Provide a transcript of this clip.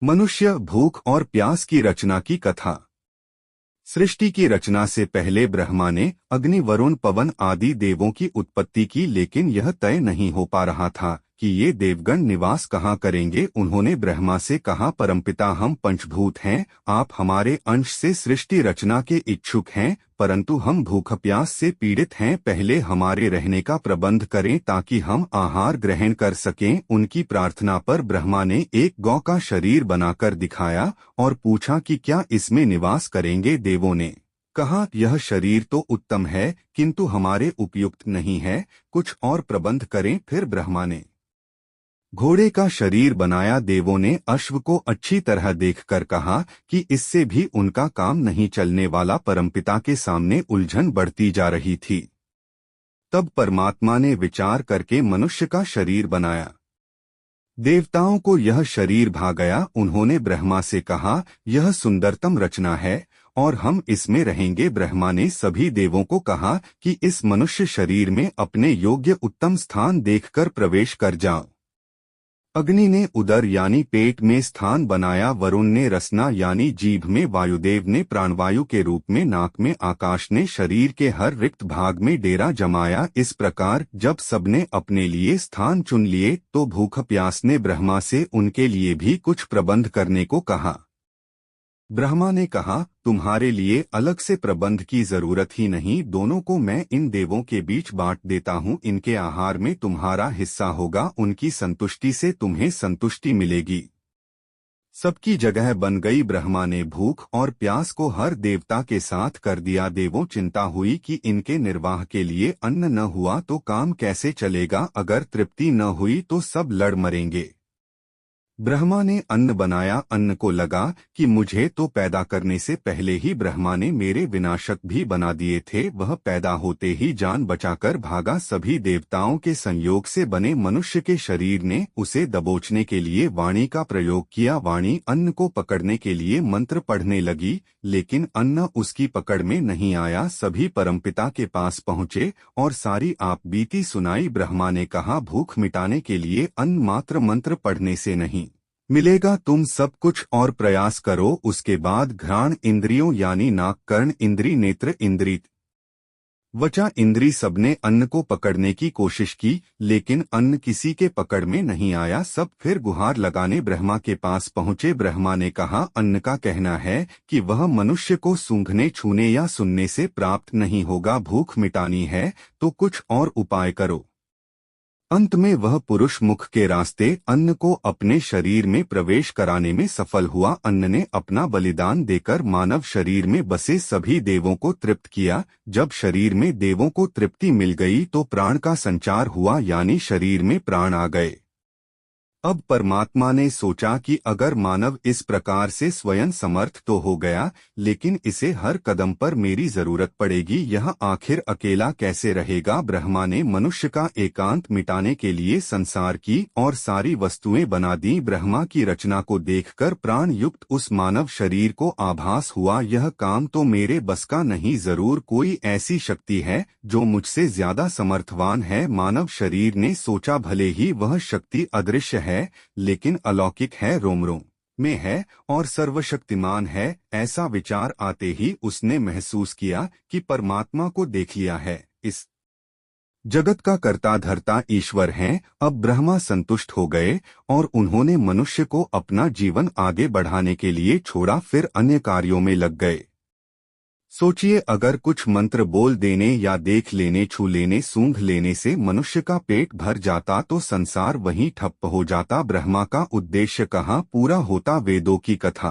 मनुष्य, भूख और प्यास की रचना की कथा। सृष्टि की रचना से पहले ब्रह्मा ने अग्नि, वरुण, पवन आदि देवों की उत्पत्ति की, लेकिन यह तय नहीं हो पा रहा था कि ये देवगण निवास कहाँ करेंगे। उन्होंने ब्रह्मा से कहा, परमपिता, हम पंचभूत हैं, आप हमारे अंश से सृष्टि रचना के इच्छुक हैं, परंतु हम भूख प्यास से पीड़ित हैं। पहले हमारे रहने का प्रबंध करें ताकि हम आहार ग्रहण कर सकें। उनकी प्रार्थना पर ब्रह्मा ने एक गौ का शरीर बनाकर दिखाया और पूछा कि क्या इसमें निवास करेंगे। देवों ने कहा, यह शरीर तो उत्तम है, किंतु हमारे उपयुक्त नहीं है, कुछ और प्रबंध करें। फिर ब्रह्मा ने घोड़े का शरीर बनाया। देवों ने अश्व को अच्छी तरह देखकर कहा कि इससे भी उनका काम नहीं चलने वाला। परमपिता के सामने उलझन बढ़ती जा रही थी। तब परमात्मा ने विचार करके मनुष्य का शरीर बनाया। देवताओं को यह शरीर भा गया। उन्होंने ब्रह्मा से कहा, यह सुंदरतम रचना है और हम इसमें रहेंगे। ब्रह्मा ने सभी देवों को कहा कि इस मनुष्य शरीर में अपने योग्य उत्तम स्थान देखकर प्रवेश कर जाओ। अग्नि ने उदर यानी पेट में स्थान बनाया। वरुण ने रसना यानी जीभ में, वायुदेव ने प्राणवायु के रूप में नाक में, आकाश ने शरीर के हर रिक्त भाग में डेरा जमाया। इस प्रकार जब सबने अपने लिए स्थान चुन लिए तो भूख प्यास ने ब्रह्मा से उनके लिए भी कुछ प्रबंध करने को कहा। ब्रह्मा ने कहा, तुम्हारे लिए अलग से प्रबंध की जरूरत ही नहीं, दोनों को मैं इन देवों के बीच बांट देता हूँ। इनके आहार में तुम्हारा हिस्सा होगा, उनकी संतुष्टि से तुम्हें संतुष्टि मिलेगी। सबकी जगह बन गई। ब्रह्मा ने भूख और प्यास को हर देवता के साथ कर दिया। देवों चिंता हुई कि इनके निर्वाह के लिए अन्न न हुआ तो काम कैसे चलेगा, अगर तृप्ति न हुई तो सब लड़ मरेंगे। ब्रह्मा ने अन्न बनाया। अन्न को लगा कि मुझे तो पैदा करने से पहले ही ब्रह्मा ने मेरे विनाशक भी बना दिए थे। वह पैदा होते ही जान बचाकर भागा। सभी देवताओं के संयोग से बने मनुष्य के शरीर ने उसे दबोचने के लिए वाणी का प्रयोग किया। वाणी अन्न को पकड़ने के लिए मंत्र पढ़ने लगी, लेकिन अन्न उसकी पकड़ में नहीं आया। सभी परमपिता के पास पहुँचे और सारी आप बीती सुनाई। ब्रह्मा ने कहा, भूख मिटाने के लिए अन्न मात्र मंत्र पढ़ने से नहीं मिलेगा, तुम सब कुछ और प्रयास करो। उसके बाद घ्राण इंद्रियों यानी नाक, कर्ण इंद्री, नेत्र इंद्री, त्वचा इंद्री सबने अन्न को पकड़ने की कोशिश की, लेकिन अन्न किसी के पकड़ में नहीं आया। सब फिर गुहार लगाने ब्रह्मा के पास पहुँचे। ब्रह्मा ने कहा, अन्न का कहना है कि वह मनुष्य को सूंघने, छूने या सुनने से प्राप्त नहीं होगा। भूख मिटानी है तो कुछ और उपाय करो। अंत में वह पुरुष मुख के रास्ते अन्न को अपने शरीर में प्रवेश कराने में सफल हुआ। अन्न ने अपना बलिदान देकर मानव शरीर में बसे सभी देवों को तृप्त किया। जब शरीर में देवों को तृप्ति मिल गई तो प्राण का संचार हुआ, यानी शरीर में प्राण आ गए। अब परमात्मा ने सोचा कि अगर मानव इस प्रकार से स्वयं समर्थ तो हो गया, लेकिन इसे हर कदम पर मेरी जरूरत पड़ेगी। यह आखिर अकेला कैसे रहेगा। ब्रह्मा ने मनुष्य का एकांत मिटाने के लिए संसार की और सारी वस्तुएं बना दी। ब्रह्मा की रचना को देखकर प्राण युक्त उस मानव शरीर को आभास हुआ, यह काम तो मेरे बस का नहीं, जरूर कोई ऐसी शक्ति है जो मुझसे ज्यादा समर्थवान है। मानव शरीर ने सोचा, भले ही वह शक्ति अदृश्य है लेकिन अलौकिक है, रोम रोम में है और सर्वशक्तिमान है। ऐसा विचार आते ही उसने महसूस किया कि परमात्मा को देख लिया है, इस जगत का कर्ता धर्ता ईश्वर हैं। अब ब्रह्मा संतुष्ट हो गए और उन्होंने मनुष्य को अपना जीवन आगे बढ़ाने के लिए छोड़ा, फिर अन्य कार्यों में लग गए। सोचिए, अगर कुछ मंत्र बोल देने या देख लेने, छू लेने, सूंघ लेने से मनुष्य का पेट भर जाता तो संसार वहीं ठप्प हो जाता। ब्रह्मा का उद्देश्य कहाँ पूरा होता। वेदों की कथा